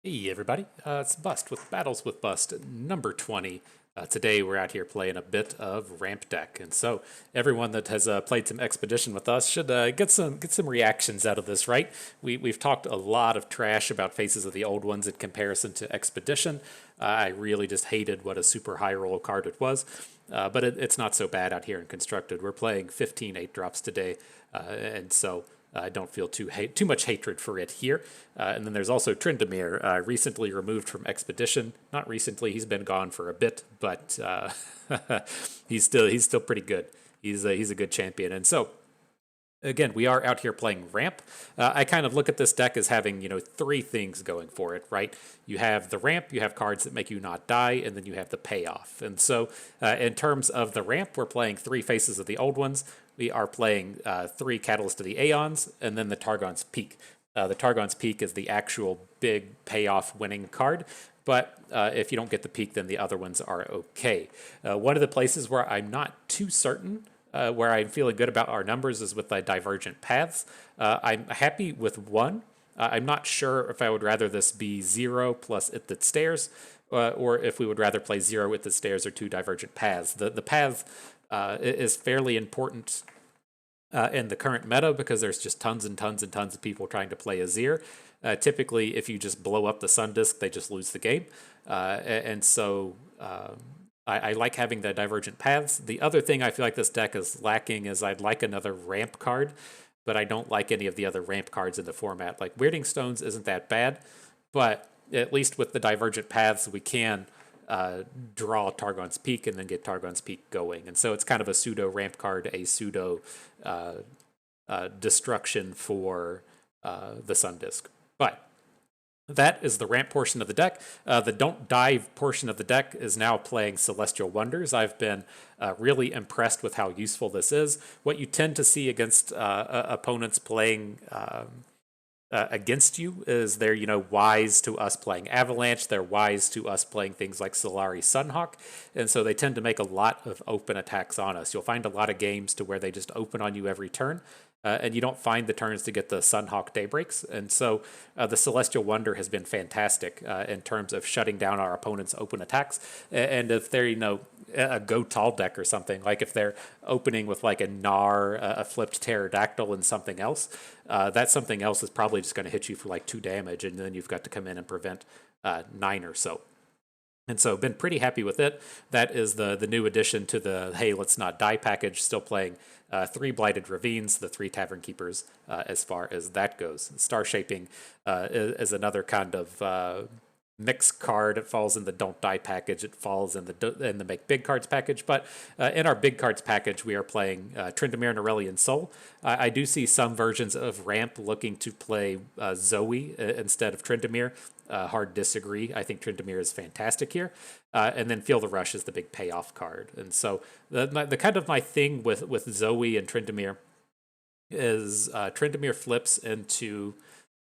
Hey everybody, it's Bust with Battles with Bust number 20. Today we're out here playing a bit of ramp deck, and so everyone that has played some Expedition with us should get some reactions out of this, right? We've talked a lot of trash about Faces of the Old Ones in comparison to Expedition. I really just hated what a super high roll card it was, but it's not so bad out here in Constructed. We're playing 15 8-drops today, and so I don't feel too much hatred for it here. And then there's also Tryndamere, recently removed from Expedition. Not recently; he's been gone for a bit, but he's still pretty good. He's a good champion, and so again, we are out here playing ramp. I kind of look at this deck as having, three things going for it, right? You have the ramp, you have cards that make you not die, and then you have the payoff. And so, in terms of the ramp, we're playing three Faces of the Old Ones. We are playing three Catalyst of the Aeons, and then the Targon's Peak. The Targon's Peak is the actual big payoff winning card. But if you don't get the peak, then the other ones are okay. One of the places where I'm not too certain where I'm feeling good about our numbers is with the divergent paths. I'm happy with one. I'm not sure if I would rather this be 0 plus it that stairs, or if we would rather play 0 with the stairs or two divergent paths. The path is fairly important in the current meta because there's just tons and tons and tons of people trying to play Azir. Typically, if you just blow up the Sun Disk, they just lose the game. And so I like having the divergent paths. The other thing I feel like this deck is lacking is I'd like another ramp card, but I don't like any of the other ramp cards in the format. Like Weirding Stones isn't that bad, but at least with the divergent paths, we can draw Targon's Peak and then get Targon's Peak going. And so it's kind of a pseudo ramp card, a pseudo destruction for the Sun Disk. But that is the ramp portion of the deck. The don't dive portion of the deck is now playing Celestial Wonders. I've been really impressed with how useful this is. What you tend to see against opponents playing against you is they're wise to us playing Avalanche. They're wise to us playing things like Solari Sunhawk, and so they tend to make a lot of open attacks on us. You'll find a lot of games to where they just open on you every turn. And you don't find the turns to get the Sunhawk Daybreaks. And so the Celestial Wonder has been fantastic in terms of shutting down our opponent's open attacks. And if they're, a Go Tall deck or something, like if they're opening with like a Gnar, a flipped Pterodactyl, and something else, that something else is probably just going to hit you for like 2 damage. And then you've got to come in and prevent 9 or so. And so been pretty happy with it. That is the new addition to the Hey Let's Not Die package, still playing 3 Blighted Ravines, the 3 Tavern Keepers, as far as that goes. Star Shaping is another kind of mix card. It falls in the Don't Die package. It falls in the Make Big Cards package. But in our Big Cards package, we are playing Tryndamere and Aurelion Soul. I do see some versions of Ramp looking to play Zoe instead of Tryndamere. Hard disagree. I think Tryndamere is fantastic here. And then Feel the Rush is the big payoff card. And so the kind of my thing with Zoe and Tryndamere is Tryndamere flips into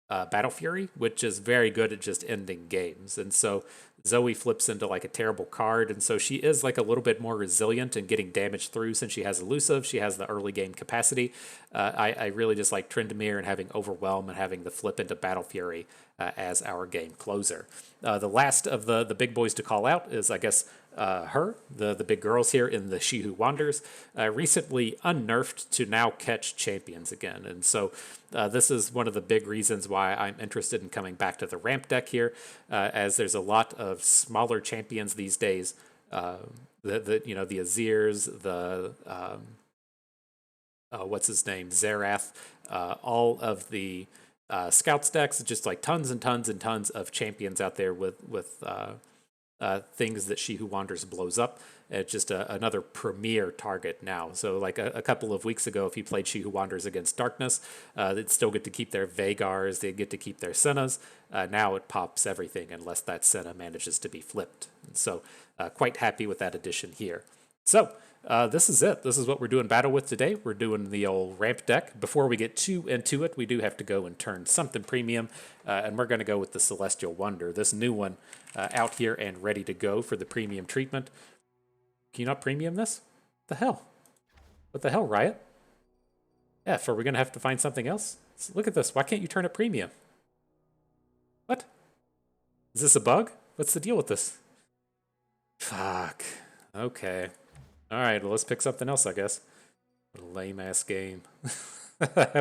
Battle Fury, which is very good at just ending games. And so Zoe flips into like a terrible card, and so she is like a little bit more resilient and getting damage through since she has elusive. She has the early game capacity. I really just like Tryndamere and having Overwhelm and having the flip into Battle Fury as our game closer. The last of the big boys to call out is, I guess, the big girls here in the She Who Wanders, recently unnerfed to now catch champions again. And so this is one of the big reasons why I'm interested in coming back to the ramp deck here, as there's a lot of smaller champions these days. The Azirs, the what's his name, Zerath, all of the Scouts decks, just like tons and tons and tons of champions out there with things that She Who Wanders blows up. It's just another premier target now. So like a couple of weeks ago, if you played She Who Wanders against Darkness, they'd still get to keep their Vagars, they'd get to keep their Sennas. Now it pops everything unless that Senna manages to be flipped. And so quite happy with that addition here. So this is it. This is what we're doing battle with today. We're doing the old ramp deck. Before we get too into it, we do have to go and turn something premium, and we're going to go with the Celestial Wonder, this new one out here and ready to go for the premium treatment. Can you not premium this? What the hell? What the hell, Riot? F, are we going to have to find something else? Look at this. Why can't you turn it premium? What? Is this a bug? What's the deal with this? Fuck. Okay. All right, well, let's pick something else, I guess. What a lame-ass game. I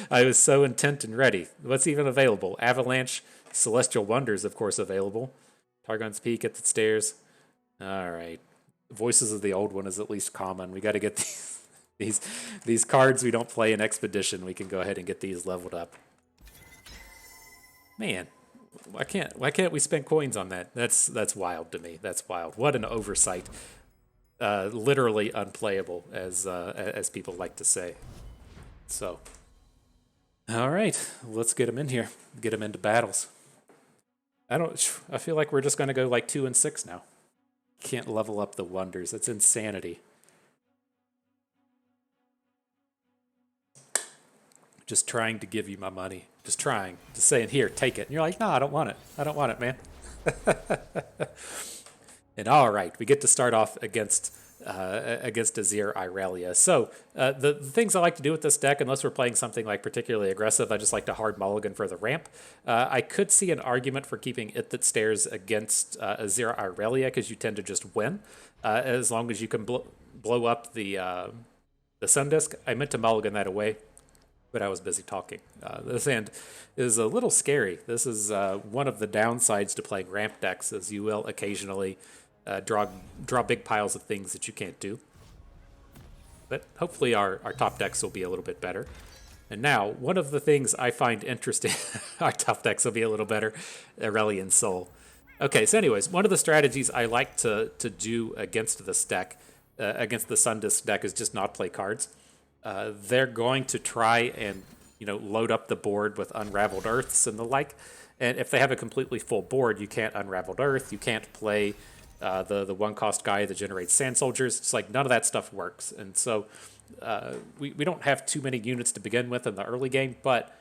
was so intent and ready. What's even available? Avalanche, Celestial Wonders, of course, available. Targon's Peak at the stairs. All right. Voices of the Old One is at least common. We got to get these cards we don't play in Expedition. We can go ahead and get these leveled up. Man, why can't we spend coins on that? That's wild to me. That's wild. What an oversight. Literally unplayable, as people like to say. So, all right, let's get him in here. Get him into battles. I feel like we're just gonna go like 2 and 6 now. Can't level up the wonders. It's insanity. Just trying to give you my money. Just trying. Just saying, here, take it. And you're like, no, I don't want it. I don't want it, man. And all right, we get to start off against Azir Irelia. So the things I like to do with this deck, unless we're playing something like particularly aggressive, I just like to hard mulligan for the ramp. I could see an argument for keeping It That Stares against Azir Irelia because you tend to just win as long as you can blow up the Sun Disk. I meant to mulligan that away, but I was busy talking. This hand is a little scary. This is one of the downsides to playing ramp decks, as you will occasionally draw big piles of things that you can't do. But hopefully our top decks will be a little bit better. And now, one of the things I find interesting, our top decks will be a little better, Aurelion Soul. Okay, so anyways, one of the strategies I like to do against this deck, against the Sun Disk deck, is just not play cards. They're going to try and load up the board with Unraveled Earths and the like. And if they have a completely full board, you can't Unraveled Earth, you can't play the one-cost guy that generates Sand Soldiers. It's like none of that stuff works. And so we don't have too many units to begin with in the early game, but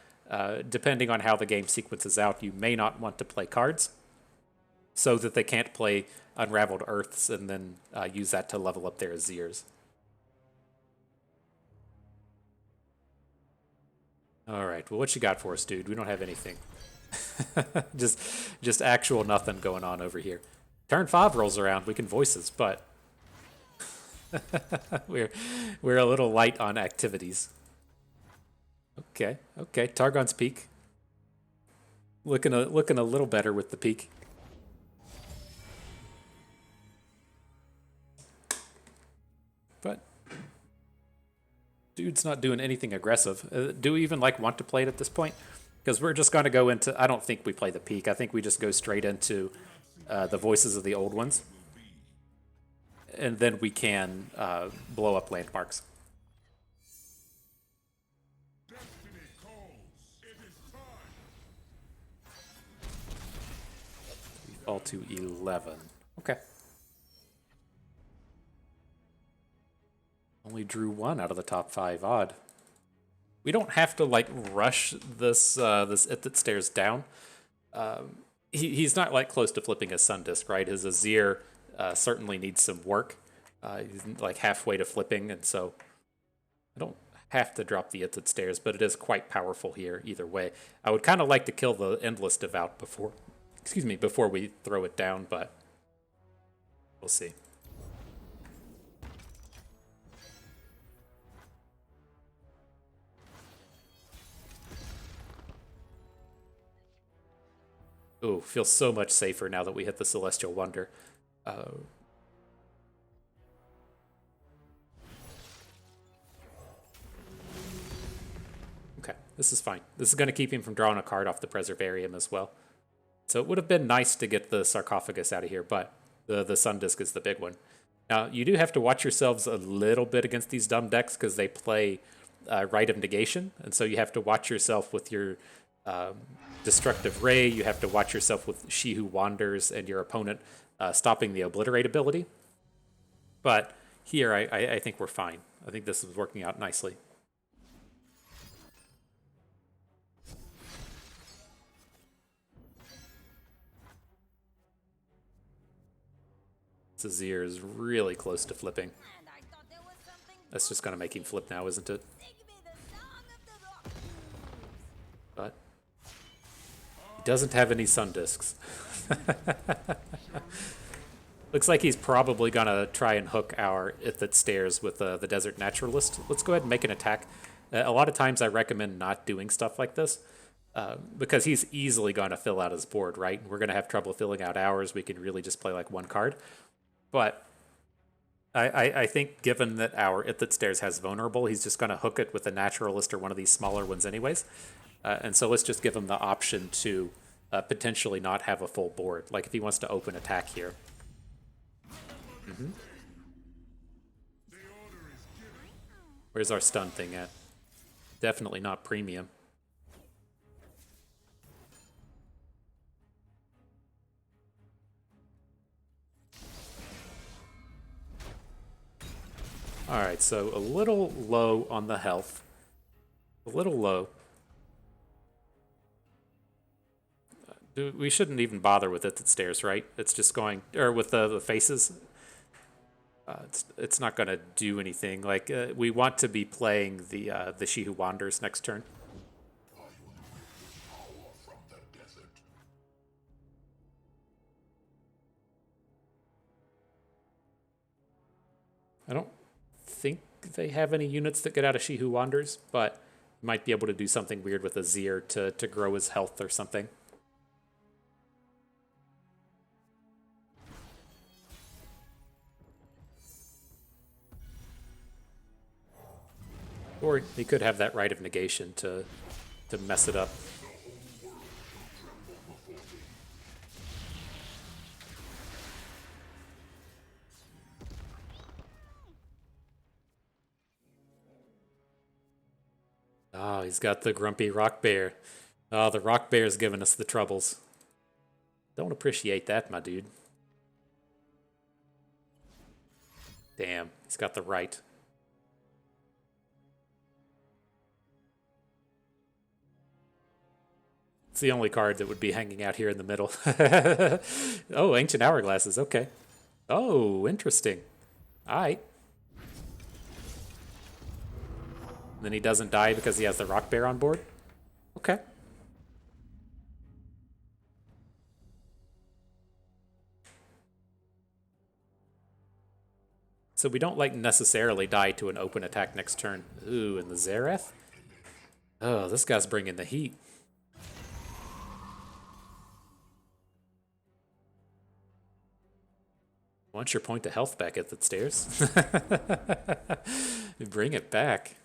depending on how the game sequences out, you may not want to play cards so that they can't play Unraveled Earths and then use that to level up their Azirs. All right, well, what you got for us, dude? We don't have anything. just actual nothing going on over here. Turn 5 rolls around, we can voices, but we're a little light on activities. Okay, Targon's Peak. Looking a little better with the peak. But dude's not doing anything aggressive. Do we even want to play it at this point? Because we're just going to go into... I don't think we play the peak. I think we just go straight into the voices of the old ones. And then we can blow up landmarks. We fall to 11. Okay. Only drew 1 out of the top 5. Odd. We don't have to rush this It That Stares down. He's not close to flipping a Sun Disk, right? His Azir certainly needs some work. He's halfway to flipping, and so I don't have to drop the It That Stares, but it is quite powerful here either way. I would kind of like to kill the Endless Devout before we throw it down, but we'll see. Ooh, feels so much safer now that we hit the Celestial Wonder. Okay, this is fine. This is going to keep him from drawing a card off the Preservarium as well. So it would have been nice to get the Sarcophagus out of here, but the Sun Disk is the big one. Now, you do have to watch yourselves a little bit against these dumb decks because they play Rite of Negation, and so you have to watch yourself with your... Destructive Ray, you have to watch yourself with She Who Wanders and your opponent stopping the Obliterate ability. But here, I think we're fine. I think this is working out nicely. Azir is really close to flipping. That's just going to make him flip now, isn't it? But... he doesn't have any Sun Disks. Looks like he's probably gonna try and hook our Ithit Stairs with the Desert Naturalist. Let's go ahead and make an attack. A lot of times I recommend not doing stuff like this because he's easily going to fill out his board, right? We're going to have trouble filling out ours. We can really just play like one card. But I think given that our Ithit Stairs has Vulnerable, he's just going to hook it with a Naturalist or one of these smaller ones anyways. And so let's just give him the option to potentially not have a full board. Like if he wants to open attack here. Where's our stun thing at? Definitely not premium. Alright, so a little low on the health. A little low. We shouldn't even bother with it at stairs, right? It's just going... Or with the faces. It's not going to do anything. Like, we want to be playing the She Who Wanders next turn. I don't think they have any units that get out of She Who Wanders, but might be able to do something weird with Azir to grow his health or something. Or he could have that Rite of Negation to mess it up. Oh, he's got the grumpy rock bear. Oh, the rock bear's giving us the troubles. Don't appreciate that, my dude. Damn, he's got the right. It's the only card that would be hanging out here in the middle. Oh, Ancient Hourglasses, okay. Oh, interesting. Alright. Then he doesn't die because he has the rock bear on board? Okay. So we don't like necessarily die to an open attack next turn. Ooh, and the Zareth? Oh, this guy's bringing the heat. Want your point of health back at the stairs? Bring it back.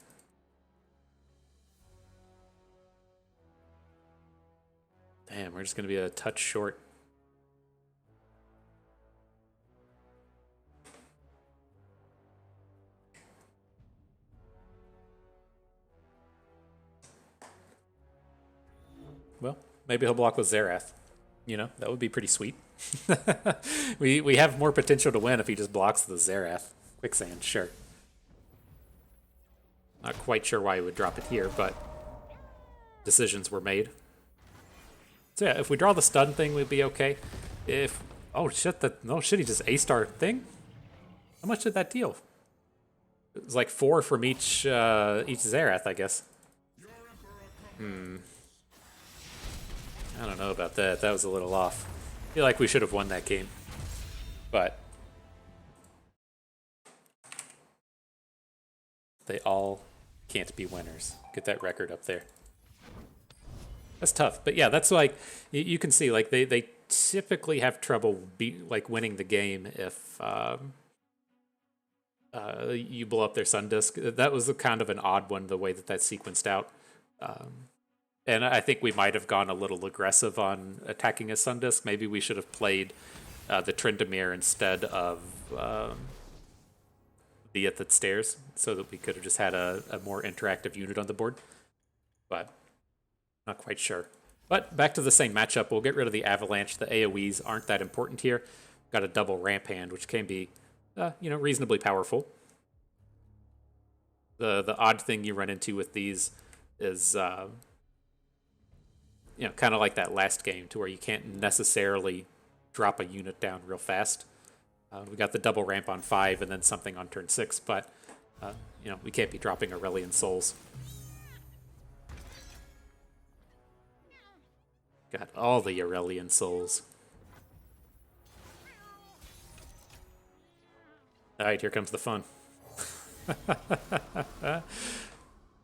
Damn, we're just going to be a touch short. Well, maybe he'll block with Zerath. You know, that would be pretty sweet. we have more potential to win if he just blocks the Zerath. Quicksand, sure. Not quite sure why he would drop it here, but decisions were made. So yeah, if we draw the stun thing, we'd be okay. If... Oh shit, he just A-star thing? How much did that deal? It was like 4 from each Zerath, I guess. I don't know about that. That was a little off. I feel like we should have won that game. But they all can't be winners. Get that record up there. That's tough. But yeah, that's like, you can see, like, they typically have trouble winning the game if you blow up their Sun Disk. That was kind of an odd one, the way that sequenced out. And I think we might have gone a little aggressive on attacking a Sun Disk. Maybe we should have played the Tryndamere instead of the Ithit Stairs, so that we could have just had a more interactive unit on the board. But not quite sure. But back to the same matchup. We'll get rid of the Avalanche. The AoEs aren't that important here. Got a double ramp hand, which can be, reasonably powerful. The odd thing you run into with these is... kind of like that last game, to where you can't necessarily drop a unit down real fast. We got the double ramp on 5 and then something on turn 6, but, we can't be dropping Aurelion Souls. Got all the Aurelion Souls. All right, here comes the fun.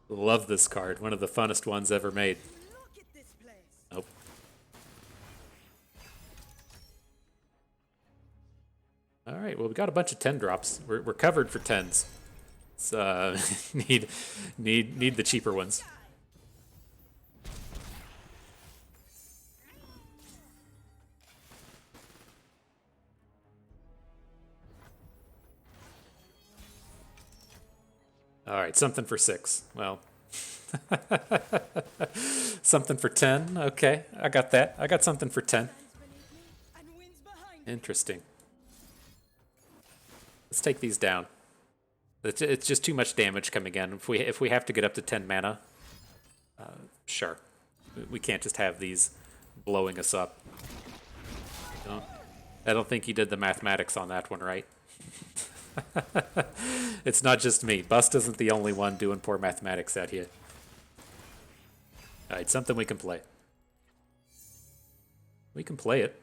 Love this card. One of the funnest ones ever made. Nope. All right, well, we got a bunch of 10 drops. We're covered for 10s. So, need the cheaper ones. All right, something for 6. Well, something for 10. Okay, I got that. I got something for 10. Interesting. Let's take these down. It's just too much damage coming in. If we have to get up to 10 mana, sure. We can't just have these blowing us up. I don't think you did the mathematics on that one right. It's not just me. Bust isn't the only one doing poor mathematics out here. Alright, something we can play. We can play it.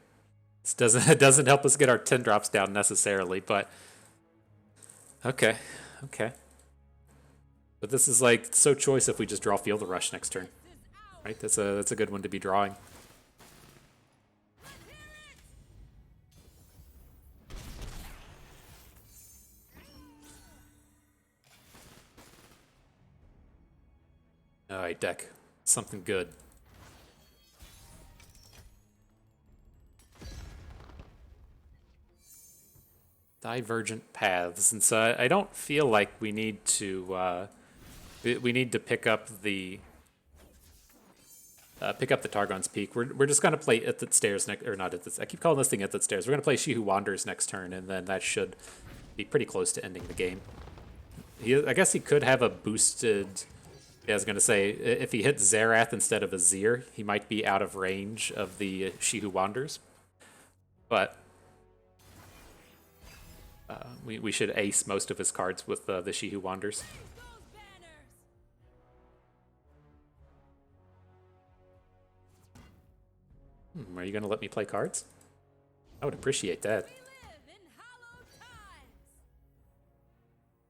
It doesn't help us get our 10 drops down necessarily, but okay. Okay. But this is like so choice if we just draw Field of Rush next turn. Right? That's a good one to be drawing. Alright, deck. Something good. Divergent paths, and so I don't feel like we need to pick up the Targon's Peak. We're just gonna play Ithid Stairs next, or not Ithid. I keep calling this thing Ithid Stairs. We're gonna play She Who Wanders next turn, and then that should be pretty close to ending the game. I guess he could have a boosted. Yeah, I was gonna say if he hits Zerath instead of Azir, he might be out of range of the She Who Wanders, but. We should ace most of his cards with the She Who Wanders. Are you going to let me play cards? I would appreciate that.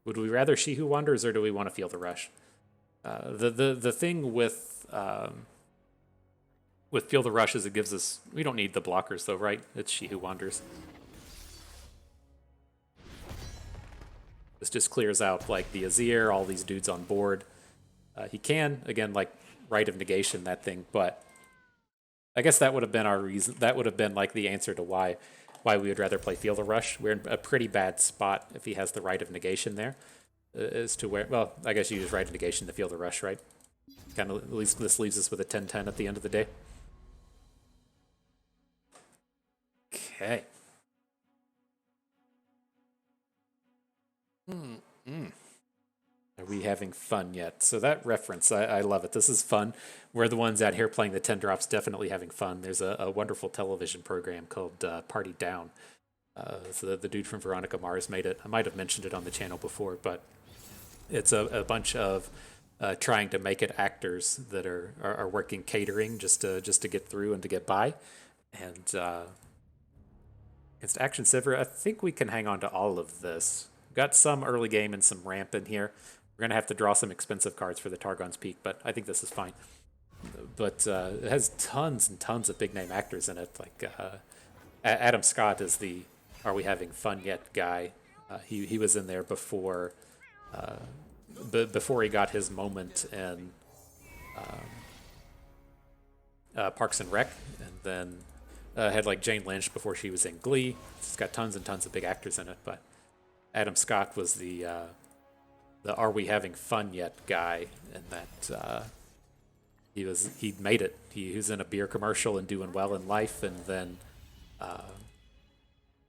Would we rather She Who Wanders, or do we want to Feel the Rush? The thing with Feel the Rush is it gives us... We don't need the blockers, though, right? It's She Who Wanders. This just clears out, like, the Azir, all these dudes on board. He can, again, like, Rite of Negation, that thing, but I guess that would have been our reason. That would have been, like, the answer to why we would rather play Feel the Rush. We're in a pretty bad spot if he has the Rite of Negation there, as to where... Well, I guess you use Rite of Negation to Feel the Rush, right? Kind of, at least this leaves us with a 10-10 at the end of the day. Okay. Are we having fun yet? So that reference, I love it. This is fun. We're the ones out here playing the 10 drops, definitely having fun. There's a wonderful television program called Party Down. So the dude from Veronica Mars made it. I might have mentioned it on the channel before, but it's a bunch of trying to make it actors that are working catering just to get through and to get by. And against Action Sivir, I think we can hang on to all of this. Got some early game and some ramp in here. We're going to have to draw some expensive cards for the Targon's Peak, but I think this is fine. But it has tons and tons of big-name actors in it. Like Adam Scott is the Are We Having Fun Yet guy. He was in there before he got his moment in Parks and Rec, and then had like Jane Lynch before she was in Glee. It's got tons and tons of big actors in it, but Adam Scott was the Are We Having Fun Yet guy, and that he made it. He was in a beer commercial and doing well in life, and then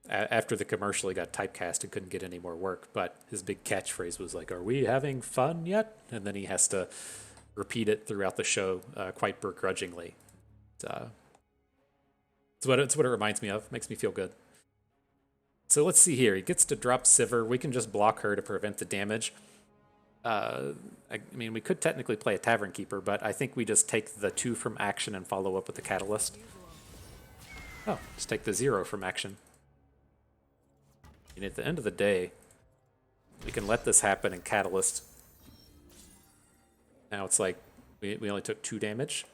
after the commercial, he got typecast and couldn't get any more work. But his big catchphrase was like, "Are we having fun yet?" And then he has to repeat it throughout the show, quite begrudgingly. It's what it reminds me of. Makes me feel good. So let's see here. He gets to drop Sivir. We can just block her to prevent the damage. I mean, we could technically play a Tavern Keeper, but I think we just take the 2 from action and follow up with the Catalyst. Oh, just take the 0 from action. And at the end of the day, We can let this happen in Catalyst. Now it's like we only took 2 damage.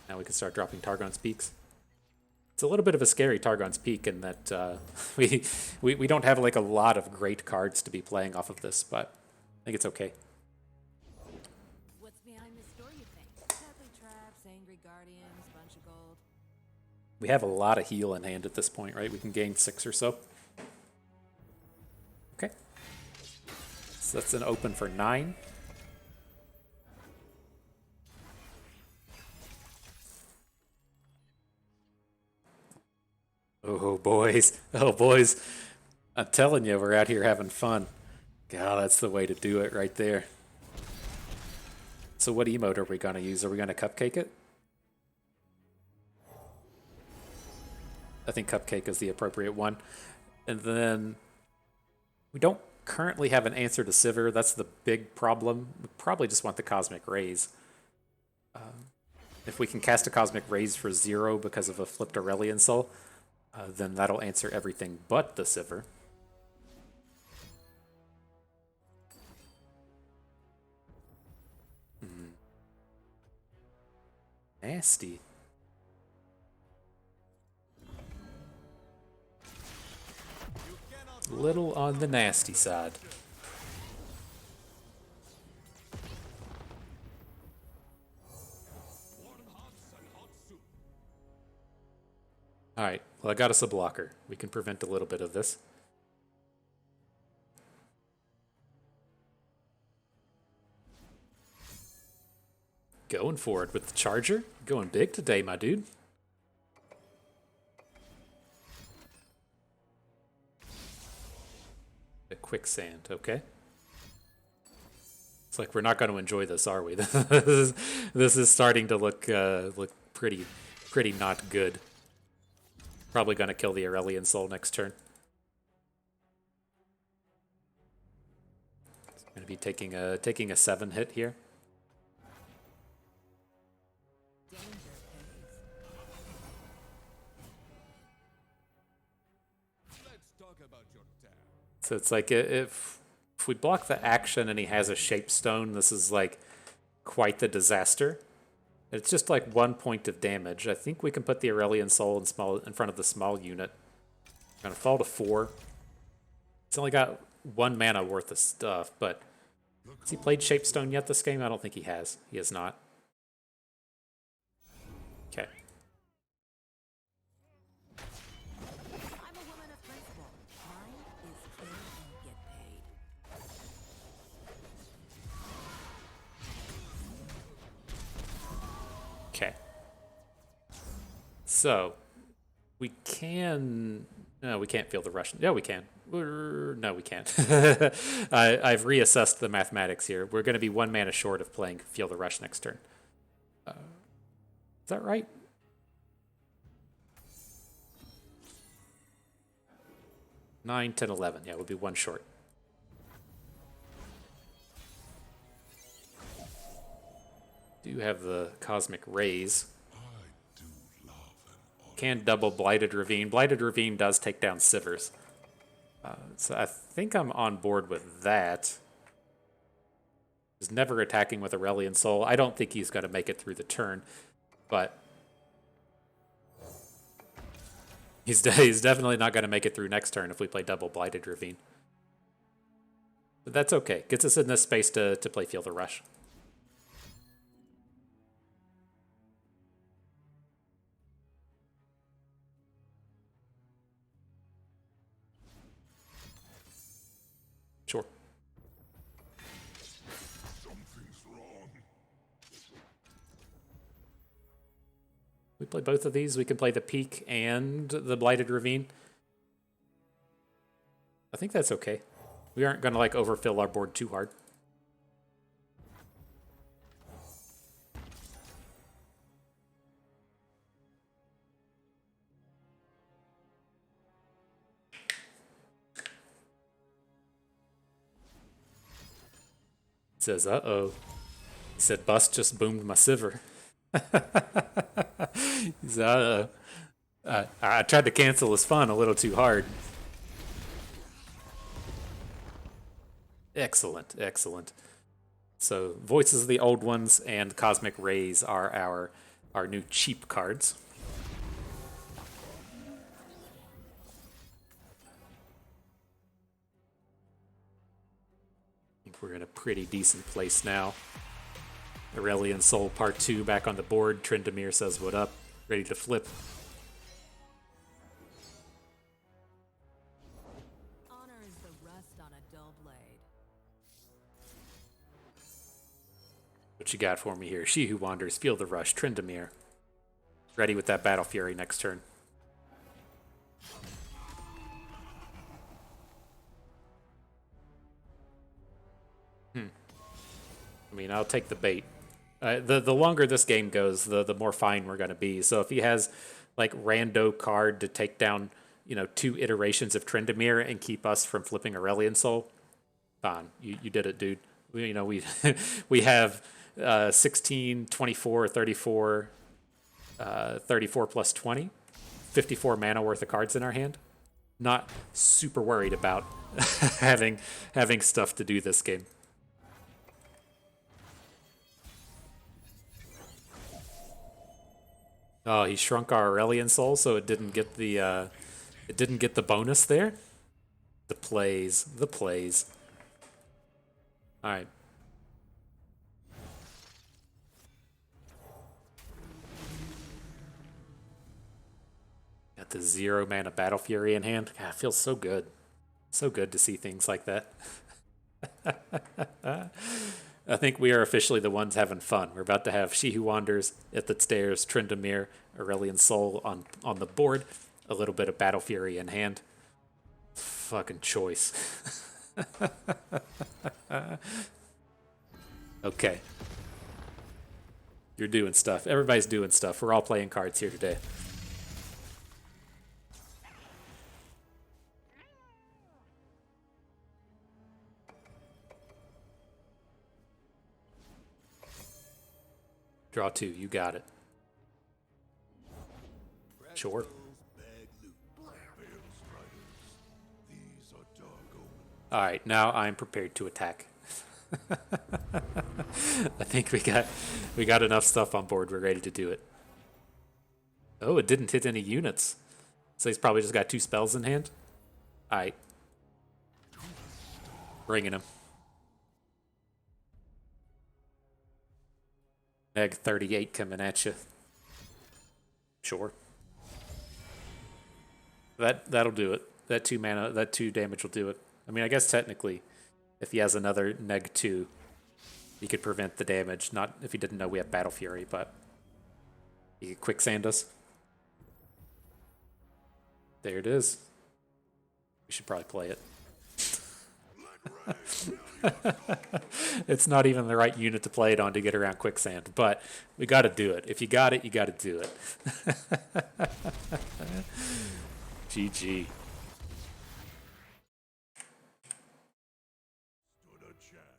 Now we can start dropping Targon's Peaks. It's a little bit of a scary Targon's Peak in that we don't have like a lot of great cards to be playing off of this, but I think it's okay. What's behind this door, you think? Deadly traps, angry guardians, bunch of gold. We have a lot of heal in hand at this point, right? We can gain 6 or so. Okay. So that's an open for 9. Oh, boys. Oh, boys. I'm telling you, we're out here having fun. God, that's the way to do it right there. So what emote are we going to use? Are we going to cupcake it? I think cupcake is the appropriate one. And then we don't currently have an answer to Sivir. That's the big problem. We probably just want the Cosmic Rays. If we can cast a Cosmic Rays for 0 because of a flipped Aurelion Soul, then that'll answer everything but the Sivir. Nasty. Little on the nasty side. Alright, well I got us a blocker. We can prevent a little bit of this. Going for it with the charger. Going big today, my dude. A quicksand, okay. It's like we're not going to enjoy this, are we? This is starting to look pretty not good. Probably going to kill the Aurelion Soul next turn. Going to be taking a 7 hit here. So it's like if we block the action and he has a Shapestone, this is like quite the disaster. It's just like 1 point of damage. I think we can put the Aurelion Soul in front of the small unit. Gonna fall to 4. It's only got 1 mana worth of stuff, but has he played Shapestone yet this game? I don't think he has. He has not. Okay. I'm a woman of principle. Mine is kill and get paid. Okay. So, we can... No, we can't feel the rush. Yeah, we can. No, we can't. I've reassessed the mathematics here. We're going to be 1 mana short of playing Feel the Rush next turn. Is that right? Nine, 10, 11. Yeah, we'll be 1 short. Do have the Cosmic Rays. Can double Blighted Ravine. Blighted Ravine does take down Sivers. So I think I'm on board with that. He's never attacking with Aurelion Soul. I don't think he's going to make it through the turn, but he's definitely not going to make it through next turn if we play double Blighted Ravine. But that's okay. Gets us in this space to play Feel the Rush. Sure. Something's wrong. We play both of these. We can play the Peak and the Blighted Ravine. I think that's okay. We aren't going to like overfill our board too hard. Says, uh-oh. He said, Bust just boomed my Sivir. He said, uh-oh. I tried to cancel his fun a little too hard. Excellent, excellent. So Voices of the Old Ones and Cosmic Rays are our new cheap cards. I think we're in a pretty decent place now. Aurelion Soul Part 2 back on the board. Tryndamere says what up. Ready to flip. Honor is the rust on a dull blade. What you got for me here? She Who Wanders, Feel the Rush, Tryndamere. Ready with that Battle Fury next turn. I mean, I'll take the bait. The longer this game goes, the more fine we're going to be. So if he has like rando card to take down, 2 iterations of Tryndamere and keep us from flipping Aurelion Soul, fine. You did it, dude. We we have 16, 24, 34, 34 plus 20, 54 mana worth of cards in our hand. Not super worried about having stuff to do this game. Oh, he shrunk our Aurelion Soul, so it didn't get the bonus there. The plays. All right. Got the 0 mana Battle Fury in hand. God, it feels so good. So good to see things like that. I think we are officially the ones having fun. We're about to have She Who Wanders, At the Stairs, Tryndamere, Aurelion Soul on the board. A little bit of Battle Fury in hand. Fucking choice. Okay. You're doing stuff. Everybody's doing stuff. We're all playing cards here today. Draw 2. You got it. Sure. All right, now I'm prepared to attack. I think we got enough stuff on board. We're ready to do it. Oh, it didn't hit any units. So he's probably just got 2 spells in hand. All right. Bringing him. Meg 38 coming at you. Sure. That'll do it. That 2 mana, that 2 damage will do it. I mean, I guess technically, if he has another neg 2, he could prevent the damage. Not if he didn't know we have Battle Fury, but he could quicksand us. There it is. We should probably play it. It's not even the right unit to play it on to get around quicksand, but we got to do it. If you got it, you got to do it. GG.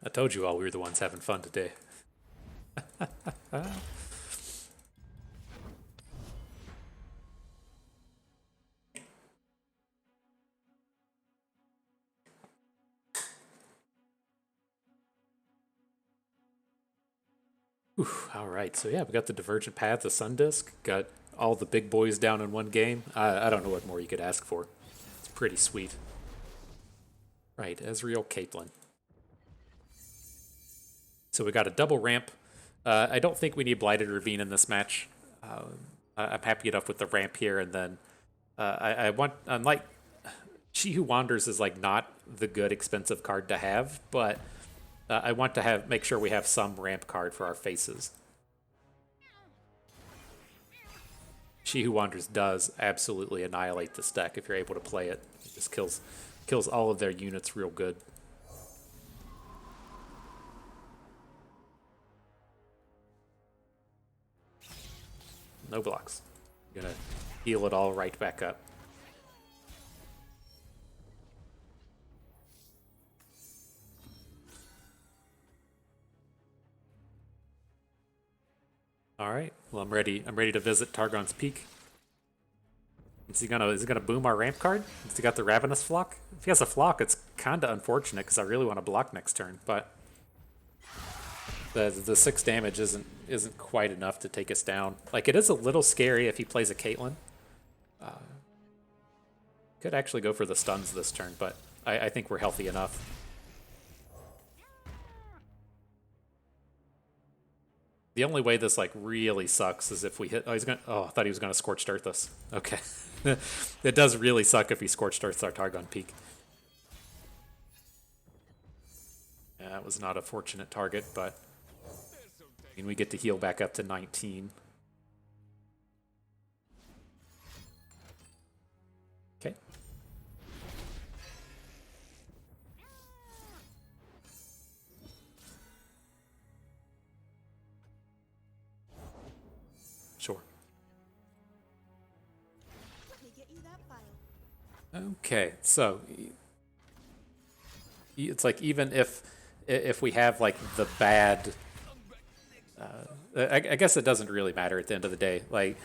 I told you all we were the ones having fun today. All right, so yeah, we got the Divergent Path, the Sun Disk, got all the big boys down in one game. I don't know what more you could ask for. It's pretty sweet. Right, Ezreal Caitlyn. So we got a double ramp. I don't think we need Blighted Ravine in this match. I'm happy enough with the ramp here, and then unlike She Who Wanders is like not the good expensive card to have, but I want to make sure we have some ramp card for our faces. She Who Wanders does absolutely annihilate this deck if you're able to play it. It just kills all of their units real good. No blocks. I'm gonna heal it all right back up. All right. Well, I'm ready. I'm ready to visit Targon's Peak. Is he gonna boom our ramp card? Has he got the Ravenous Flock? If he has a flock, it's kind of unfortunate because I really want to block next turn, but the 6 damage isn't quite enough to take us down. Like, it is a little scary if he plays a Caitlyn. Could actually go for the stuns this turn, but I think we're healthy enough. The only way this like really sucks is if we hit. Oh, he's gonna. Oh, I thought he was gonna Scorched Earth us. Okay, it does really suck if he Scorched Earths our Targon peak. Yeah, that was not a fortunate target, but I mean, we get to heal back up to 19. Okay. Sure. Let me get you that file. Okay, so it's like even if we have like the bad, I guess it doesn't really matter at the end of the day. Like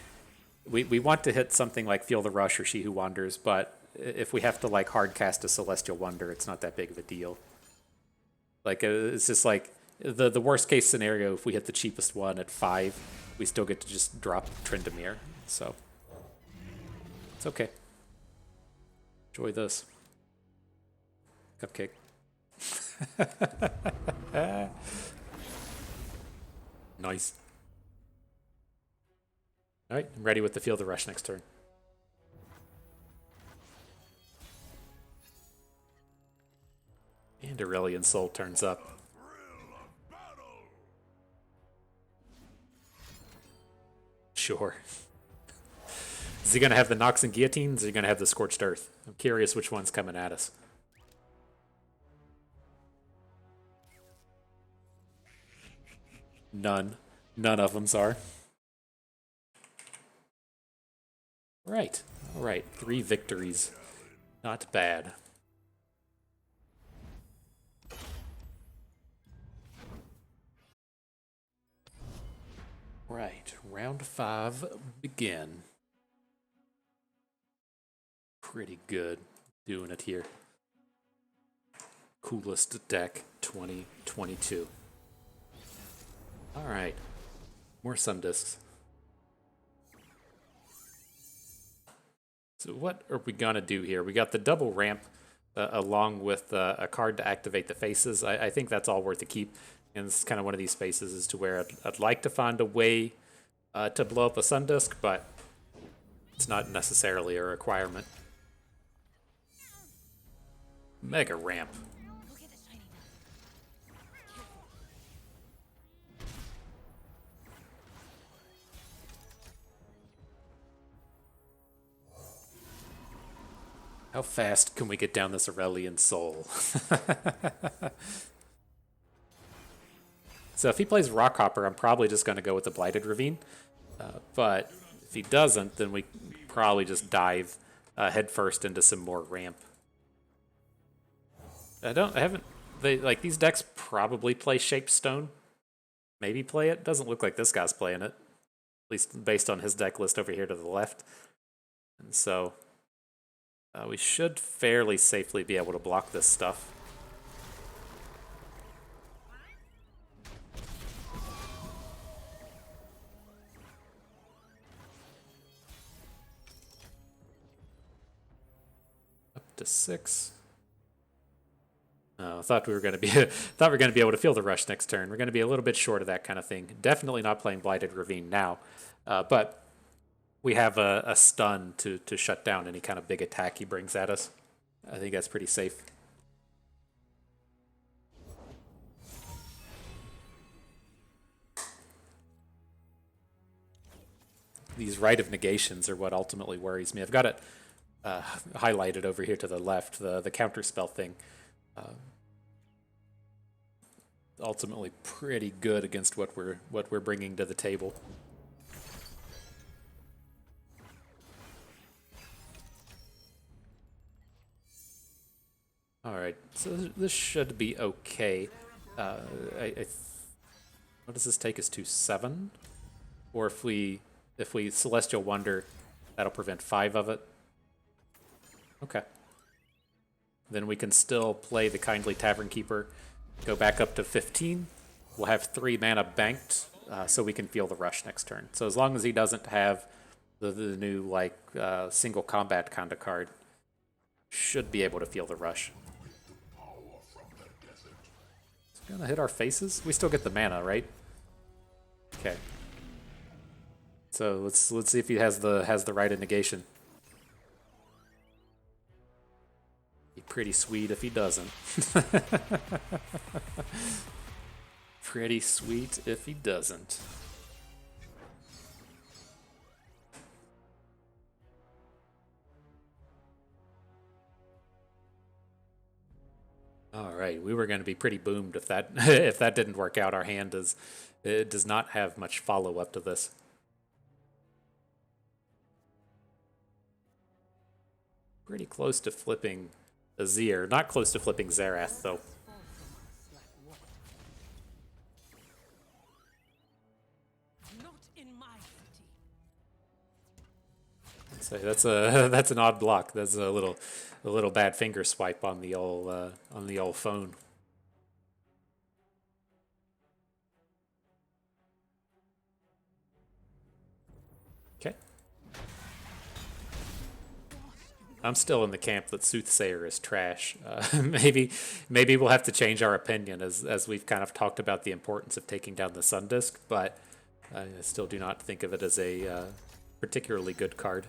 we want to hit something like Feel the Rush or She Who Wanders, but if we have to like hard cast a Celestial Wonder, it's not that big of a deal. Like it's just like the worst case scenario. If we hit the cheapest one at 5, we still get to just drop Tryndamere. So it's okay. Enjoy this. Cupcake. Nice. Alright, I'm ready with the Feel the Rush next turn. And Aurelion Soul turns up. Sure. Is he going to have the Nox and Guillotines, or is he going to have the Scorched Earth? I'm curious which one's coming at us. None. None of them are. Right. All right. 3 victories. Not bad. Right. Round 5 begin. Pretty good doing it here. Coolest deck 2022. All right. More Sun Discs. So what are we going to do here? We got the double ramp along with a card to activate the faces. I think that's all worth a keep. And it's kind of one of these spaces as to where I'd like to find a way to blow up a Sun Disc, but it's not necessarily a requirement. Mega ramp. Go get the shiny nut. How fast can we get down this Aurelion Soul? So if he plays Rockhopper, I'm probably just going to go with the Blighted Ravine. But if he doesn't, then we probably just dive headfirst into some more ramp. Like these decks probably play Shaped Stone. Maybe play it. Doesn't look like this guy's playing it. At least based on his deck list over here to the left. And so we should fairly safely be able to block this stuff. Up to 6. I thought we were going to be able to feel the rush next turn. We're going to be a little bit short of that kind of thing. Definitely not playing Blighted Ravine now, but we have a stun to shut down any kind of big attack he brings at us. I think that's pretty safe. These Rite of Negations are what ultimately worries me. I've got it highlighted over here to the left, the counterspell thing. Ultimately pretty good against what we're bringing to the table. All right, so this should be okay. What does this take us to? 7? Or if we Celestial Wonder, that'll prevent 5 of it. Okay. then we can still play the Kindly Tavern Keeper, go back up to 15. We'll have 3 mana banked, so we can feel the rush next turn. So as long as he doesn't have the new like single combat kind of card, should be able to feel the rush. It's gonna hit our faces. We still get the mana, right? Okay. So let's see if he has the right negation. Be pretty sweet if he doesn't. Pretty sweet if he doesn't. All right, we were going to be pretty boomed if that if that didn't work out. Our hand does not have much follow up to this. Pretty close to flipping Azir. Not close to flipping Xerath, though. So that's an odd block. That's a little bad finger swipe on the old phone. Okay. I'm still in the camp that Soothsayer is trash. Maybe we'll have to change our opinion as we've kind of talked about the importance of taking down the Sun Disk, but I still do not think of it as a particularly good card.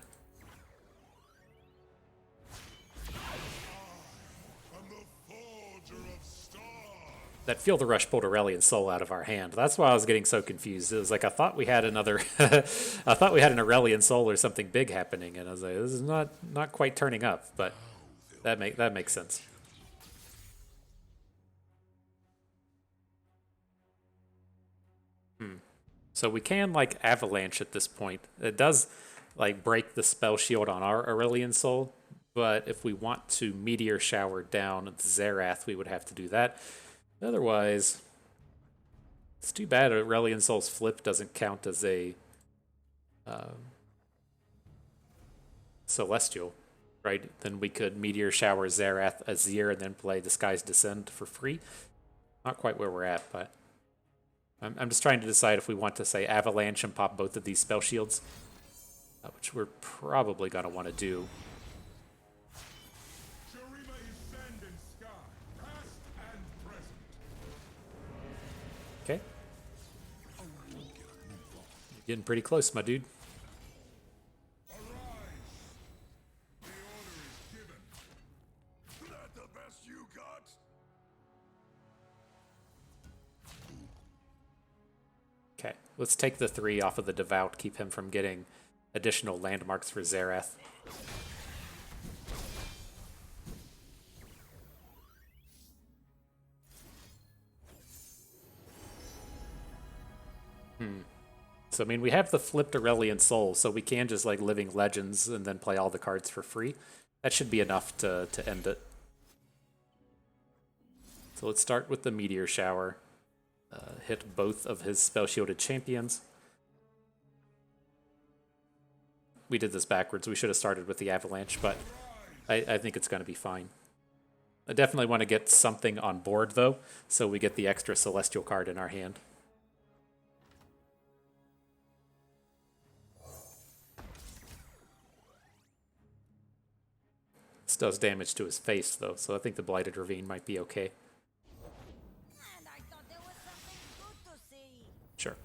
That Feel the Rush pulled Aurelion Soul out of our hand. That's why I was getting so confused. It was like I thought we had another, I thought we had an Aurelion Soul or something big happening, and I was like, this is not quite turning up. But that makes sense. So we can like Avalanche at this point. It does like break the spell shield on our Aurelion Soul, but if we want to Meteor Shower down Xerath, we would have to do that. Otherwise, it's too bad Aurelion Soul's flip doesn't count as a Celestial, right? Then we could Meteor Shower Xerath Azir and then play Disguise Descend for free. Not quite where we're at, but I'm just trying to decide if we want to say Avalanche and pop both of these spell shields, which we're probably going to want to do. Okay. You're getting pretty close, my dude. Okay, let's take the 3 off of the Devout, keep him from getting additional landmarks for Xerath. So, I mean, we have the flipped Aurelion Soul, so we can just, like, Living Legends and then play all the cards for free. That should be enough to end it. So let's start with the Meteor Shower. Hit both of his spell-shielded champions. We did this backwards. We should have started with the Avalanche, but I think it's going to be fine. I definitely want to get something on board, though, so we get the extra Celestial card in our hand. This does damage to his face, though, so I think the Blighted Ravine might be okay. And I thought there was something good to see. Sure.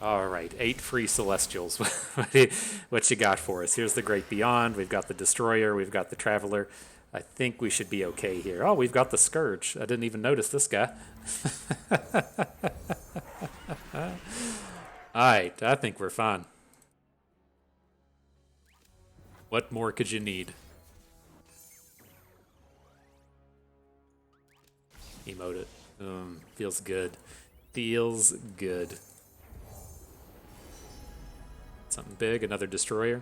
All right, 8 free Celestials. What you got for us? Here's the Great Beyond. We've got the Destroyer. We've got the Traveler. I think we should be okay here. Oh, we've got the Scourge. I didn't even notice this guy. Alright, I think we're fine. What more could you need? Emote it. Feels good. Feels good. Something big, another Destroyer.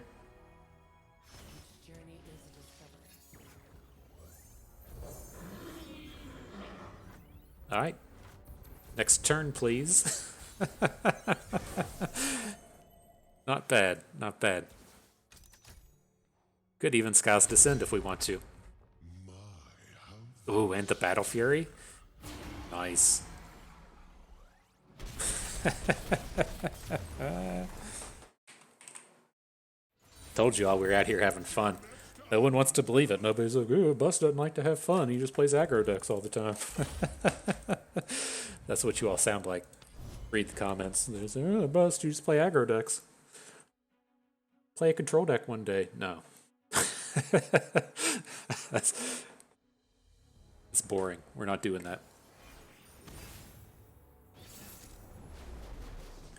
Each journey is a discovery. Alright. Next turn, please. Not bad, not bad. Could even Sky's Descend if we want to. Ooh, and the Battle Fury? Nice. Told you all we were out here having fun. No one wants to believe it. Nobody's like, ooh, Bus doesn't like to have fun. He just plays aggro decks all the time. That's what you all sound like. Read the comments. There's, oh, Bus, you just play aggro decks. Play a control deck one day. No. That's boring. We're not doing that.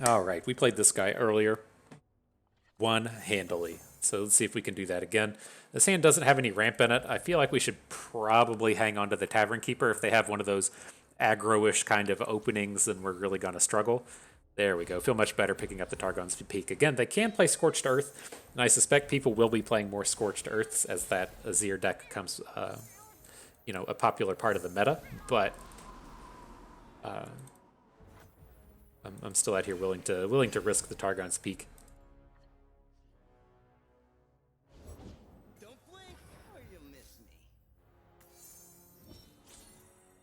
All right, we played this guy earlier. Won handily. So let's see if we can do that again. This hand doesn't have any ramp in it. I feel like we should probably hang on to the Tavern Keeper. If they have one of those aggro-ish kind of openings, then we're really going to struggle. There we go. Feel much better picking up the Targon's Peak. Again, they can play Scorched Earth, and I suspect people will be playing more Scorched Earths as that Azir deck becomes, you know, a popular part of the meta. But I'm still out here willing to risk the Targon's Peak.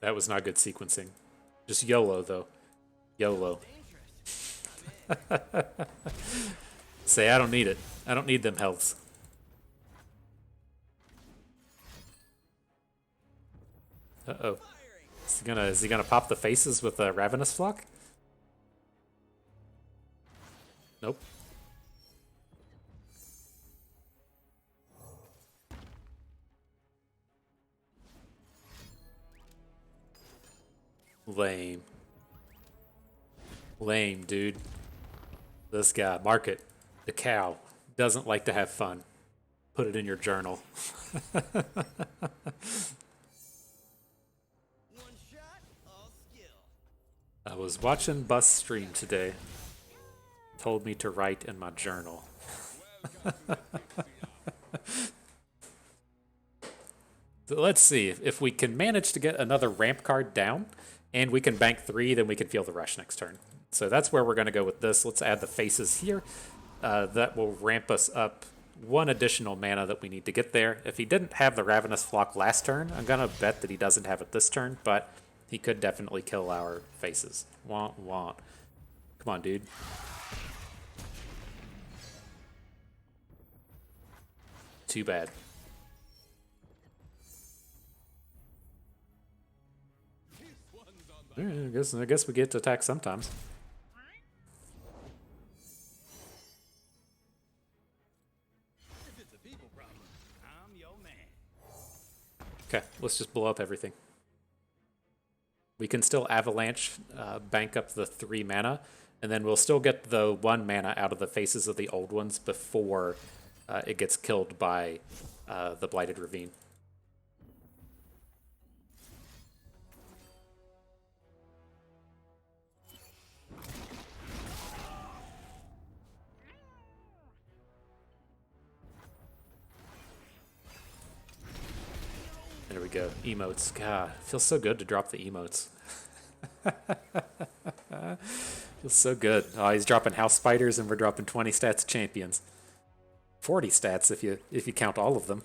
That was not good sequencing. Just YOLO, though. YOLO. Say, I don't need it. I don't need them healths. Uh-oh. Is he gonna pop the faces with a Ravenous Flock? Nope. Lame. Lame, dude. This guy, Market, the cow, doesn't like to have fun. Put it in your journal. One shot, all skill. I was watching Bus stream today. Told me to write in my journal. So let's see. If we can manage to get another ramp card down, and we can bank 3, then we can feel the rush next turn. So that's where we're going to go with this. Let's add the faces here. That will ramp us up 1 additional mana that we need to get there. If he didn't have the Ravenous Flock last turn, I'm going to bet that he doesn't have it this turn, but he could definitely kill our faces. Want. Come on, dude. Too bad. I guess we get to attack sometimes. If it's a people problem, I'm your man. Okay, let's just blow up everything. We can still Avalanche, bank up the 3 mana, and then we'll still get the 1 mana out of the faces of the old ones before it gets killed by the Blighted Ravine. There we go. Emotes. God, it feels so good to drop the emotes. Feels so good. Oh, he's dropping House Spiders and we're dropping 20 stats champions. 40 stats if you count all of them.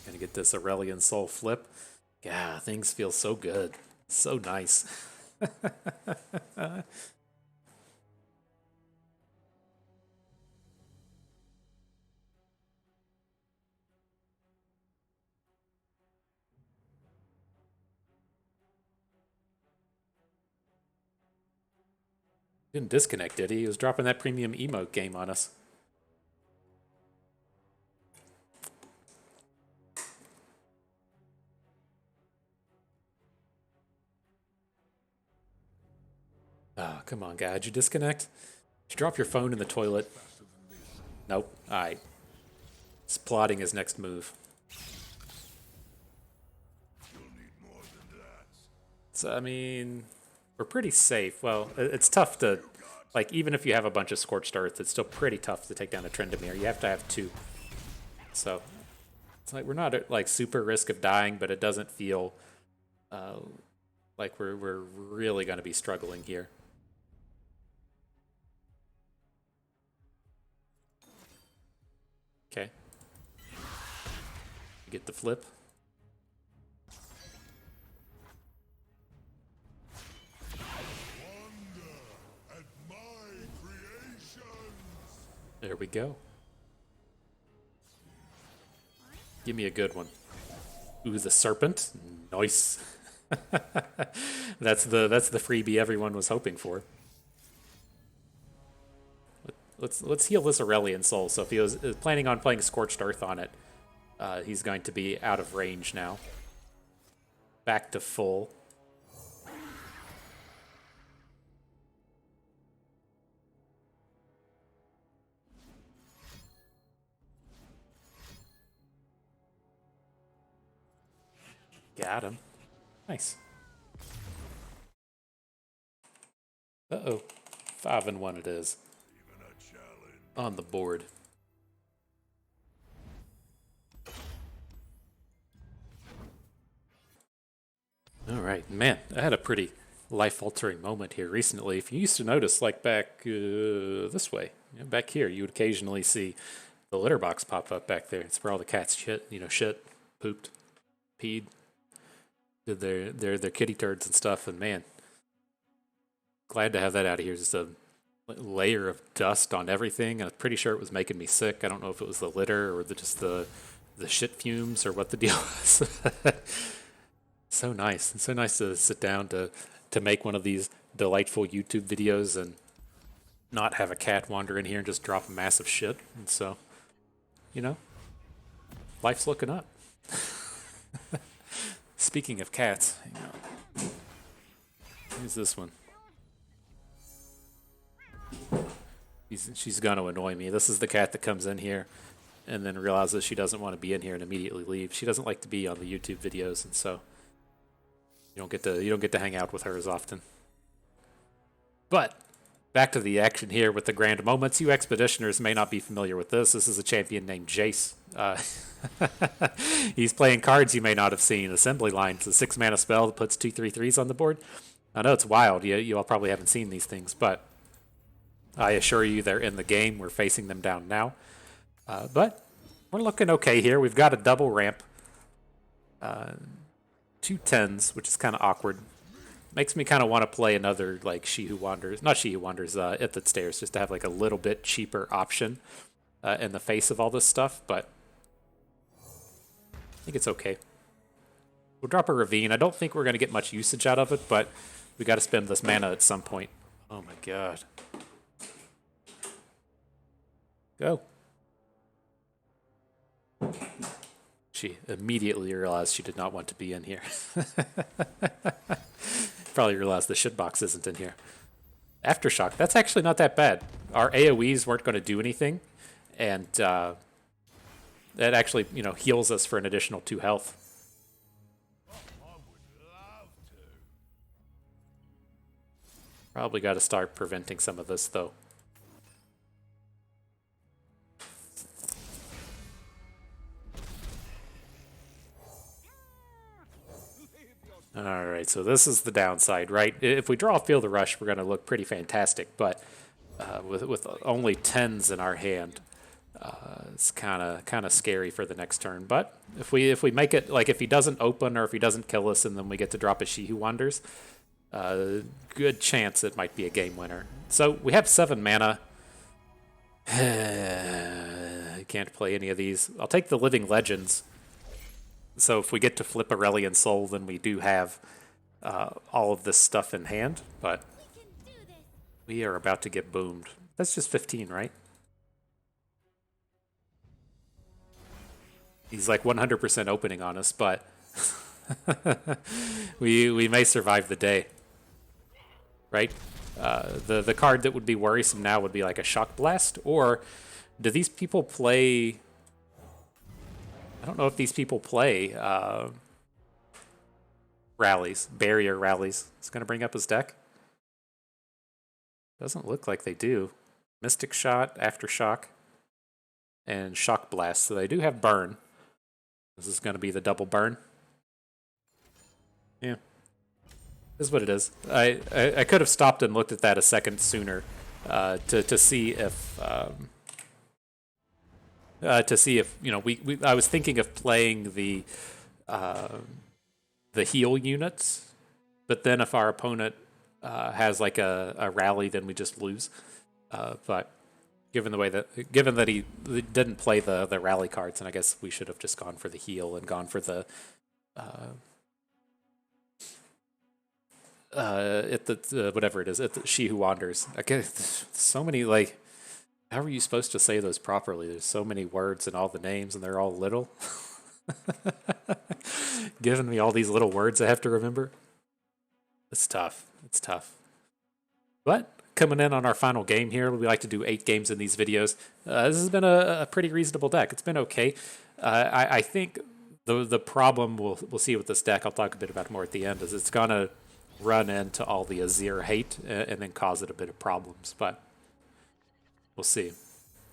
Gonna get this Aurelion Soul flip. Yeah, things feel so good. So nice. Didn't disconnect, did he? He was dropping that premium emote game on us. Oh, come on, guy. Did you disconnect? Did you drop your phone in the toilet? Nope. Alright. He's plotting his next move. So, I mean, we're pretty safe. Well, it's tough to, like, even if you have a bunch of Scorched Earth, it's still pretty tough to take down a Tryndamere. You have to have 2. So it's like we're not at like super risk of dying, but it doesn't feel like we're really going to be struggling here. Okay. Get the flip. At my creations. There we go. Give me a good one. Ooh, the serpent. Nice. That's the freebie everyone was hoping for. Let's heal this Aurelion soul. So if he was planning on playing Scorched Earth on it, he's going to be out of range now. Back to full. Got him. Nice. Uh-oh. 5-1 it is. Even a challenge. On the board. All right, man, I had a pretty life-altering moment here recently. If you used to notice, like back this way, back here, you would occasionally see the litter box pop up back there. It's where all the cats shit, shit, pooped, peed, did their kitty turds and stuff. And man, glad to have that out of here. Just a layer of dust on everything, and I'm pretty sure it was making me sick. I don't know if it was the litter or just the shit fumes or what the deal was. So nice. It's so nice to sit down to make one of these delightful YouTube videos and not have a cat wander in here and just drop a massive shit. And so, life's looking up. Speaking of cats, who's this one? She's going to annoy me. This is the cat that comes in here and then realizes she doesn't want to be in here and immediately leaves. She doesn't like to be on the YouTube videos, and so you don't get to hang out with her as often. But back to the action here with the grand moments. You expeditioners may not be familiar with this. This is a champion named Jace. He's playing cards you may not have seen. Assembly Line. It's a 6-mana spell that puts 2/3/3s on the board. I know it's wild. You all probably haven't seen these things, but I assure you they're in the game. We're facing them down now. But we're looking okay here. We've got a double ramp. 2 10s, which is kind of awkward. Makes me kind of want to play another, like, She Who Wanders. Not She Who Wanders, Ithid Stairs, just to have, like, a little bit cheaper option in the face of all this stuff, but I think it's okay. We'll drop a Ravine. I don't think we're going to get much usage out of it, but we got to spend this mana at some point. Oh my god. Go. She immediately realized she did not want to be in here. Probably realized the shitbox isn't in here. Aftershock, that's actually not that bad. Our AoEs weren't going to do anything, and that actually, heals us for an additional 2 health. I would love to. Probably got to start preventing some of this, though. Alright, so this is the downside, right? If we draw Feel the Rush, we're going to look pretty fantastic, but with only 10s in our hand, it's kind of scary for the next turn. But if we make it, like, if he doesn't open or if he doesn't kill us and then we get to drop a She Who Wanders, good chance it might be a game winner. So we have 7 mana. I can't play any of these. I'll take the Living Legends. So if we get to flip Aurelion Soul, then we do have all of this stuff in hand, but we are about to get boomed. That's just 15, right? He's like 100% opening on us, but we may survive the day, right? The card that would be worrisome now would be like a Shock Blast, or do these people play... I don't know if these people play rallies, barrier rallies. It's going to bring up his deck. Doesn't look like they do. Mystic Shot, Aftershock. and Shock Blast. So they do have burn. This is going to be the double burn. Yeah. Is what it is. I could have stopped and looked at that a second sooner to see if I was thinking of playing the heal units, but then if our opponent has like a rally, then we just lose. But given that he didn't play the rally cards, and I guess we should have just gone for the heal and gone for the whatever it is, She Who Wanders. Okay, so many, like, how are you supposed to say those properly? There's so many words and all the names, and they're all little. Giving me all these little words I have to remember. It's tough. It's tough. But coming in on our final game here, we like to do 8 games in these videos. This has been a pretty reasonable deck. It's been okay. I think the problem we'll see with this deck, I'll talk a bit about it more at the end, is it's gonna run into all the Azir hate and then cause it a bit of problems. But we'll see.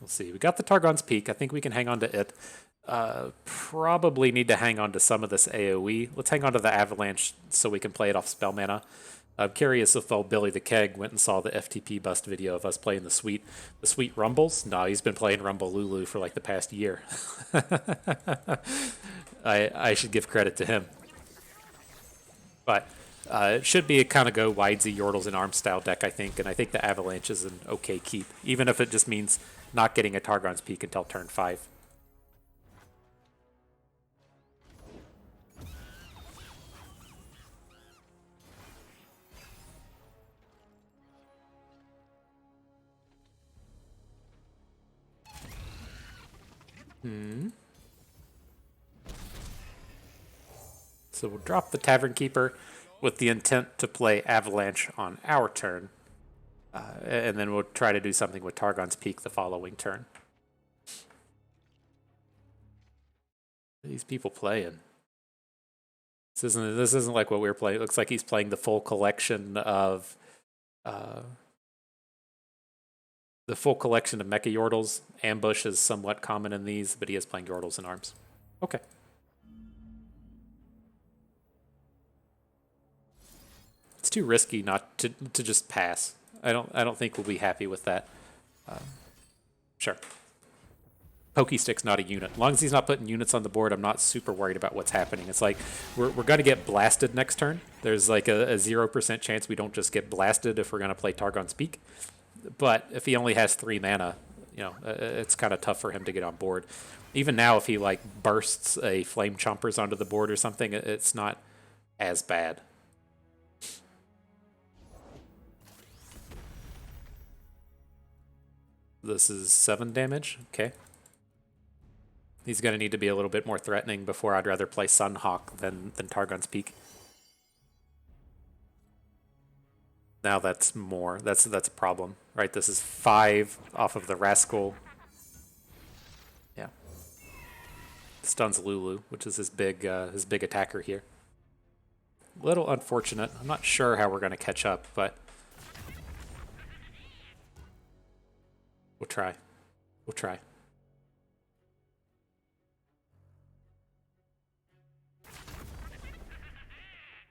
We'll see. We got the Targon's Peak. I think we can hang on to it. Probably need to hang on to some of this AoE. Let's hang on to the Avalanche so we can play it off spell mana. I'm curious if old Billy the Keg went and saw the FTP bust video of us playing the Sweet Rumbles. No, he's been playing Rumble Lulu for like the past year. I should give credit to him. But it should be a kind of go widesy Yordles and Arm style deck, I think, and I think the Avalanche is an okay keep, even if it just means not getting a Targon's Peak until turn 5. So we'll drop the Tavern Keeper with the intent to play Avalanche on our turn. And then we'll try to do something with Targon's Peak the following turn. What are these people playing? This isn't like what we were playing. It looks like he's playing the full collection of Mecha Yordles. Ambush is somewhat common in these, but he is playing Yordles and Arms. Okay. It's too risky not to just pass. I don't think we'll be happy with that. Sure. Pokey Stick's not a unit. As long as he's not putting units on the board, I'm not super worried about what's happening. It's like we're going to get blasted next turn. There's like a 0% chance we don't just get blasted if we're going to play Targon's Peak. But if he only has 3 mana, it's kind of tough for him to get on board. Even now, if he like bursts a Flame Chompers onto the board or something, it's not as bad. This is 7 damage. Okay. He's going to need to be a little bit more threatening before I'd rather play Sunhawk than Targon's Peak. Now that's more. That's a problem, right? This is 5 off of the Rascal. Yeah. Stuns Lulu, which is his big attacker here. Little unfortunate. I'm not sure how we're going to catch up, but we'll try. We'll try.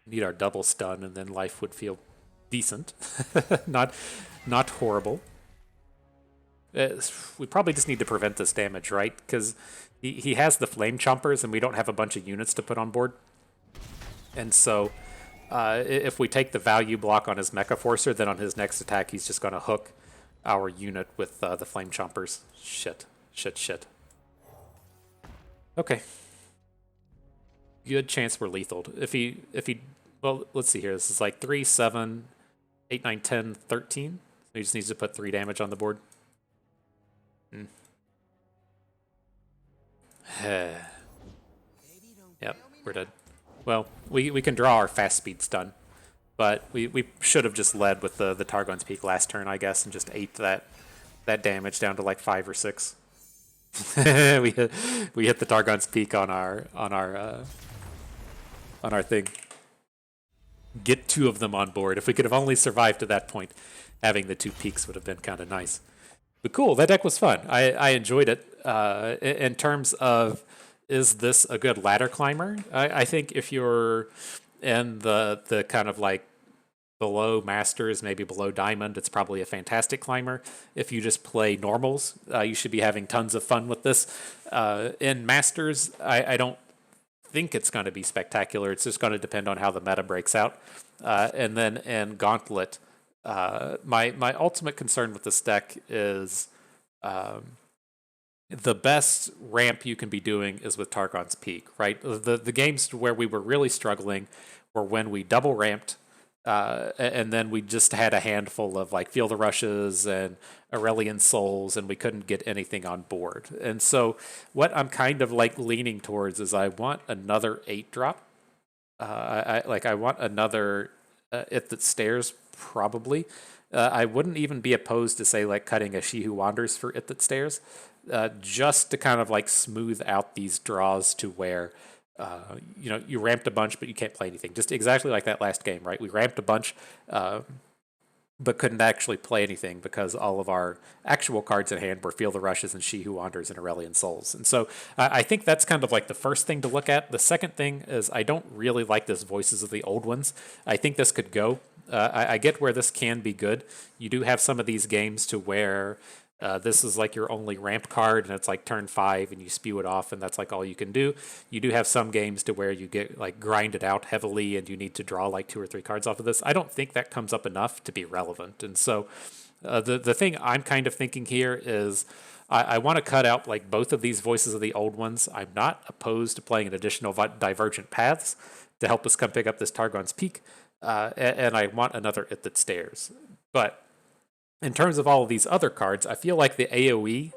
Need our double stun, and then life would feel decent. not horrible. We probably just need to prevent this damage, right? Because he has the Flame Chompers, and we don't have a bunch of units to put on board. And so if we take the value block on his Mecha Forcer, then on his next attack, he's just going to hook our unit with the Flame Chompers. Shit. Okay. Good chance we're lethal. If he well, let's see here. This is like 3, 7, 8, 9, 10, 13. He just needs to put 3 damage on the board. Yep, we're dead. Well, we can draw our fast speed stun, but we should have just led with the Targon's Peak last turn, I guess, and just ate that damage down to like 5 or 6. we hit the Targon's Peak on our thing. Get 2 of them on board. If we could have only survived to that point, having the 2 peaks would have been kind of nice. But cool, that deck was fun. I enjoyed it. in terms of, is this a good ladder climber? I think if you're in the kind of like below masters, maybe below diamond, it's probably a fantastic climber. If you just play normals, you should be having tons of fun with this. In masters, I don't think it's going to be spectacular. It's just going to depend on how the meta breaks out. And then in Gauntlet, my ultimate concern with this deck is the best ramp you can be doing is with Targon's Peak, right? The games where we were really struggling were when we double ramped, and then we just had a handful of like Feel the Rushes and Aurelion Souls, and we couldn't get anything on board. And so, what I'm kind of like leaning towards is I want another 8-drop. I want another It That Stares, probably. I wouldn't even be opposed to say like cutting a She Who Wanders for It That Stares, just to kind of like smooth out these draws to where you ramped a bunch but you can't play anything. Just exactly like that last game, right? We ramped a bunch but couldn't actually play anything because all of our actual cards at hand were Feel the Rushes and She Who Wanders and Aurelion Souls. And so I think that's kind of like the first thing to look at. The second thing is I don't really like this Voices of the Old Ones. I think this could go. I get where this can be good. You do have some of these games to where this is like your only ramp card and it's like turn 5 and you spew it off and that's like all you can do. You do have some games to where you get like grinded out heavily and you need to draw like 2 or 3 cards off of this. I don't think that comes up enough to be relevant. And so the thing I'm kind of thinking here is I want to cut out like both of these Voices of the Old Ones. I'm not opposed to playing an additional Divergent Paths to help us come pick up this Targon's Peak. And I want another It That Stares. But in terms of all of these other cards, I feel like the AoE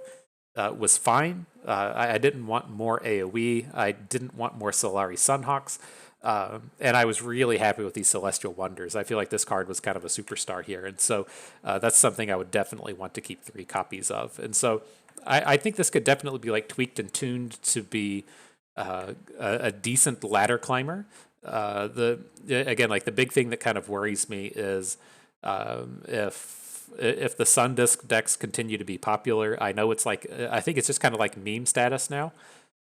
was fine. I didn't want more AoE. I didn't want more Solari Sunhawks. And I was really happy with these Celestial Wonders. I feel like this card was kind of a superstar here. And so that's something I would definitely want to keep 3 copies of. And so I think this could definitely be like tweaked and tuned to be a decent ladder climber. Again, like the big thing that kind of worries me is if the Sun Disk decks continue to be popular. I know it's like I think it's just kind of like meme status now.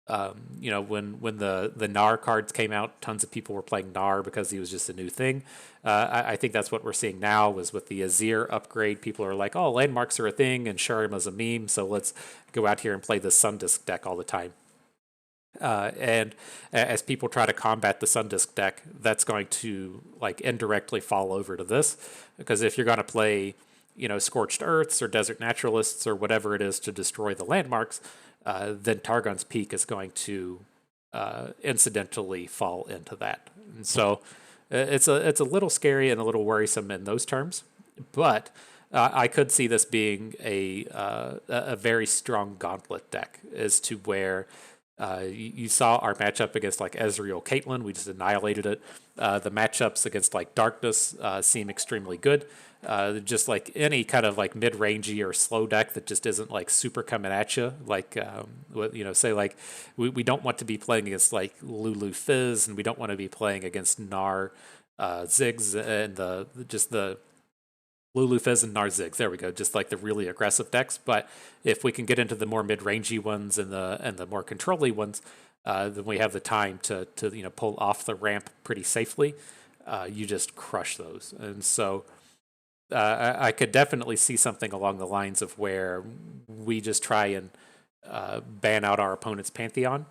When the Gnar cards came out, tons of people were playing Gnar because he was just a new thing. I think that's what we're seeing now was with the Azir upgrade. People are like, oh, landmarks are a thing and Shurima's a meme, so let's go out here and play the Sun Disk deck all the time. And as people try to combat the Sun Disk deck, that's going to like indirectly fall over to this, because if you're going to play, Scorched Earths or Desert Naturalists or whatever it is to destroy the landmarks, then Targon's Peak is going to incidentally fall into that. And so it's a little scary and a little worrisome in those terms, but I could see this being a very strong Gauntlet deck, as to where you saw our matchup against like Ezreal Caitlyn. We just annihilated it. The matchups against like Darkness seem extremely good. Just like any kind of like mid-rangey or slow deck that just isn't like super coming at you. Like, say like we don't want to be playing against like Lulu Fizz, and we don't want to be playing against Gnar Ziggs and the Lulu Fizz and Gnar Ziggs. There we go. Just like the really aggressive decks. But if we can get into the more mid-rangey ones and the more control-y ones, then we have the time to pull off the ramp pretty safely. You just crush those. And so I could definitely see something along the lines of where we just try and ban out our opponent's Pantheon.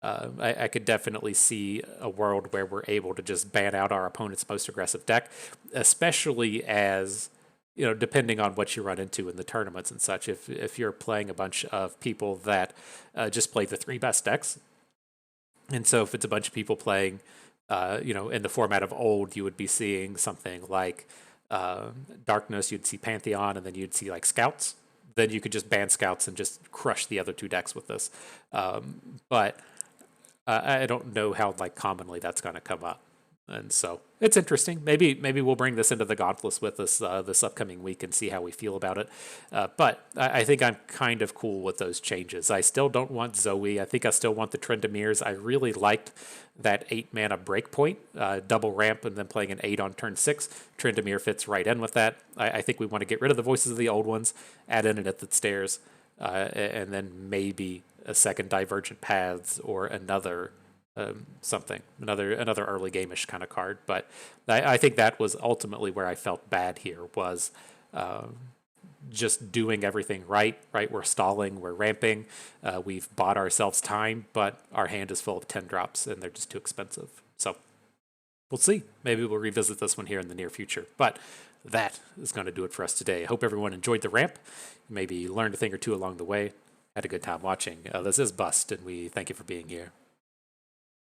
I could definitely see a world where we're able to just ban out our opponent's most aggressive deck, especially as, depending on what you run into in the tournaments and such. If you're playing a bunch of people that just play the 3 best decks, and so if it's a bunch of people playing, in the format of old, you would be seeing something like Darkness, you'd see Pantheon, and then you'd see like Scouts. Then you could just ban Scouts and just crush the other 2 decks with this. But I don't know how like commonly that's going to come up. And so it's interesting. Maybe we'll bring this into the Gauntless with us this upcoming week and see how we feel about it. But I think I'm kind of cool with those changes. I still don't want Zoe. I think I still want the Tryndameres. I really liked that 8 mana breakpoint, double ramp, and then playing an 8 on turn 6. Tryndamere fits right in with that. I think we want to get rid of the Voices of the Old Ones, add in an It That Stares. and then maybe a second Divergent Paths or another something, another early game-ish kind of card. But I think that was ultimately where I felt bad here, was just doing everything right. Right, we're stalling, we're ramping, we've bought ourselves time, but our hand is full of 10 drops and they're just too expensive. So we'll see. Maybe we'll revisit this one here in the near future. But that is going to do it for us today. I hope everyone enjoyed the ramp, maybe learned a thing or two along the way, had a good time watching. This is Bust, and we thank you for being here.